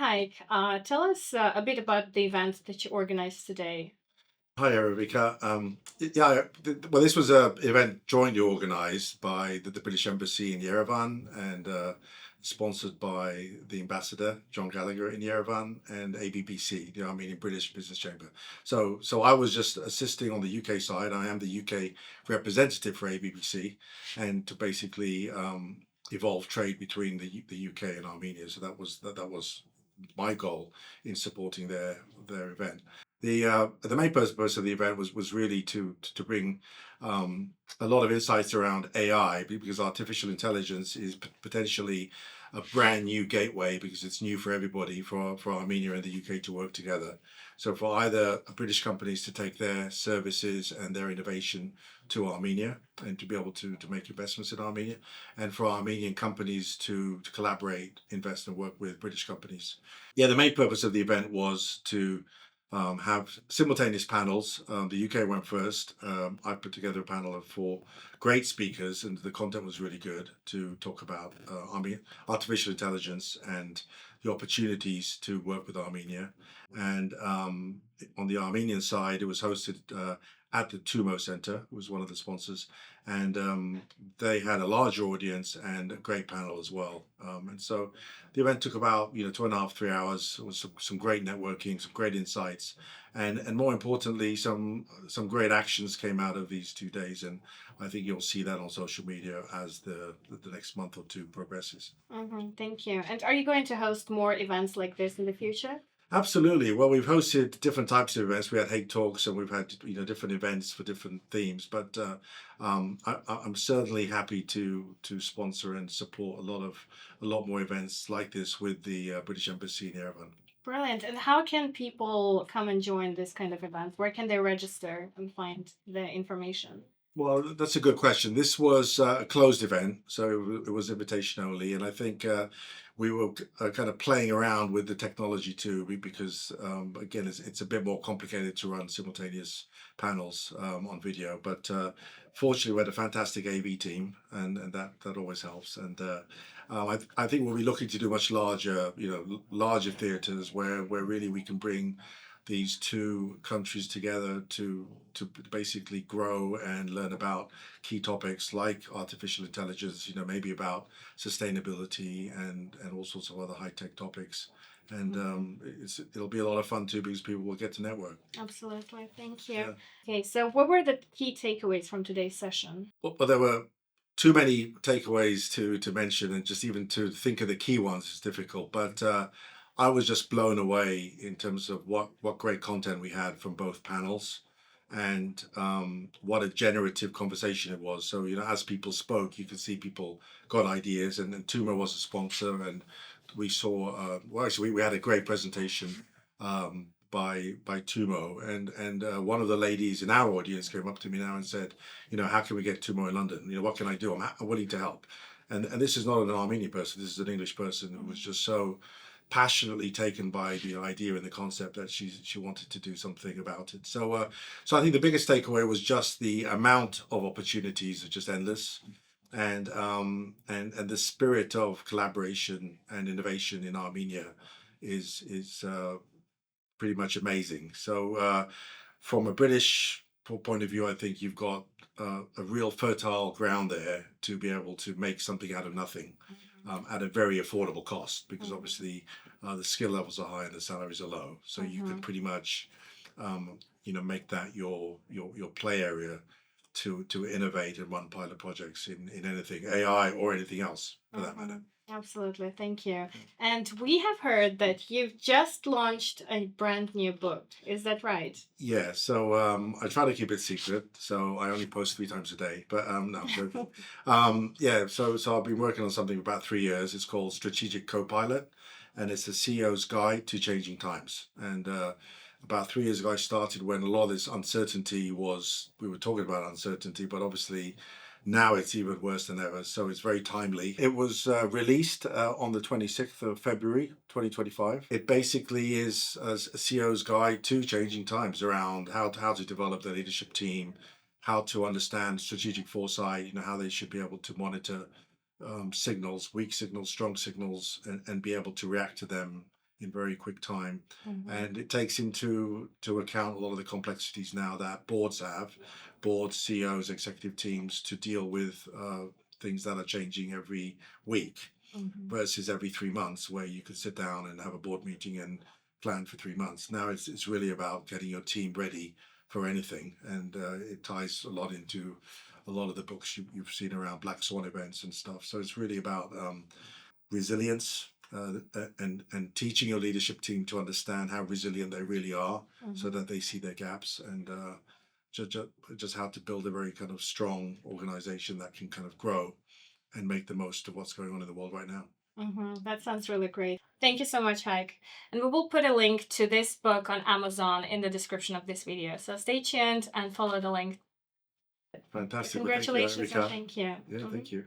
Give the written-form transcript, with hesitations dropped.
Haig. Tell us a bit about the event that you organized today. Hi, Arevika. Well, this was an event jointly organised by the British Embassy in Yerevan and sponsored by the ambassador John Gallagher in Yerevan and ABBC, the Armenian British Business Chamber. So I was just assisting on the UK side. I am the UK representative for ABBC, and to basically evolve trade between the UK and Armenia. So that was my goal in supporting their event. The main purpose of the event was really to bring a lot of insights around AI, because artificial intelligence is potentially a brand new gateway, because it's new for everybody, for Armenia and the UK to work together. So for either British companies to take their services and their innovation to Armenia and to be able to make investments in Armenia, and for Armenian companies to collaborate, invest, and work with British companies. Yeah, the main purpose of the event was to have simultaneous panels. The UK went first. I put together a panel of four great speakers, and the content was really good to talk about artificial intelligence and the opportunities to work with Armenia. And on the Armenian side, it was hosted at the Tumo Center, who was one of the sponsors, and they had a larger audience and a great panel as well. And so the event took about 2.5, 3 hours. It was some great networking, some great insights, and more importantly, some great actions came out of these 2 days. And I think you'll see that on social media as the next month or two progresses. Thank you. And are you going to host more events like this in the future? Absolutely. Well, we've hosted different types of events. We had Hague Talks, and we've had different events for different themes. But I'm certainly happy to sponsor and support a lot more events like this with the British Embassy in Yerevan. Brilliant. And how can people come and join this kind of event? Where can they register and find the information? Well, that's a good question. This was a closed event, so it was invitation only, and I think we were kind of playing around with the technology too, because again, it's a bit more complicated to run simultaneous panels on video. But fortunately, we had a fantastic AV team, and that always helps. And I think we'll be looking to do much larger, larger theatres where really we can bring these two countries together to basically grow and learn about key topics like artificial intelligence, maybe about sustainability and all sorts of other high tech topics. And it'll be a lot of fun too, because people will get to network. Absolutely. Thank Yeah. you. Okay, so what were the key takeaways from today's session? Well, there were too many takeaways to mention, and just even to think of the key ones is difficult. But I was just blown away in terms of what great content we had from both panels, and what a generative conversation it was. So as people spoke, you could see people got ideas, and Tuma was a sponsor, and we saw well, actually we had a great presentation by Tumo, and one of the ladies in our audience came up to me now and said, how can we get Tumo in London? What can I do? I'm willing to help. And this is not an Armenian person. This is an English person who was just so passionately taken by the idea and the concept that she wanted to do something about it. So I think the biggest takeaway was just the amount of opportunities are just endless, and the spirit of collaboration and innovation in Armenia is pretty much amazing. So from a British point of view, I think you've got a real fertile ground there to be able to make something out of nothing at a very affordable cost, because obviously the skill levels are high and the salaries are low. So you can pretty much make that your play area to innovate and run pilot projects in anything, AI or anything else for that matter. Absolutely. Thank you. And we have heard that you've just launched a brand new book. Is that right? Yeah, so I try to keep it secret, so I only post 3 times a day. But no, so, yeah, so I've been working on something for about 3 years. It's called Strategic Co-Pilot, and it's the CEO's Guide to Changing Times. And about 3 years ago, I started when a lot of this uncertainty we were talking about uncertainty, but obviously now it's even worse than ever. So it's very timely. It was released on the 26th of February, 2025. It basically is a CEO's guide to changing times around how to develop the leadership team, how to understand strategic foresight, how they should be able to monitor signals, weak signals, strong signals, and be able to react to them in very quick time. And it takes into account a lot of the complexities now that boards have, boards, CEOs, executive teams, to deal with things that are changing every week versus every 3 months, where you could sit down and have a board meeting and plan for 3 months. Now it's really about getting your team ready for anything, and it ties a lot into a lot of the books you've seen around black swan events and stuff. So it's really about resilience, and teaching your leadership team to understand how resilient they really are, so that they see their gaps, and just how to build a very kind of strong organization that can kind of grow and make the most of what's going on in the world right now. That sounds really great. Thank you so much, Haig. And we will put a link to this book on Amazon in the description of this video. So stay tuned and follow the link. Fantastic. Congratulations Well, and thank you. yeah, thank you.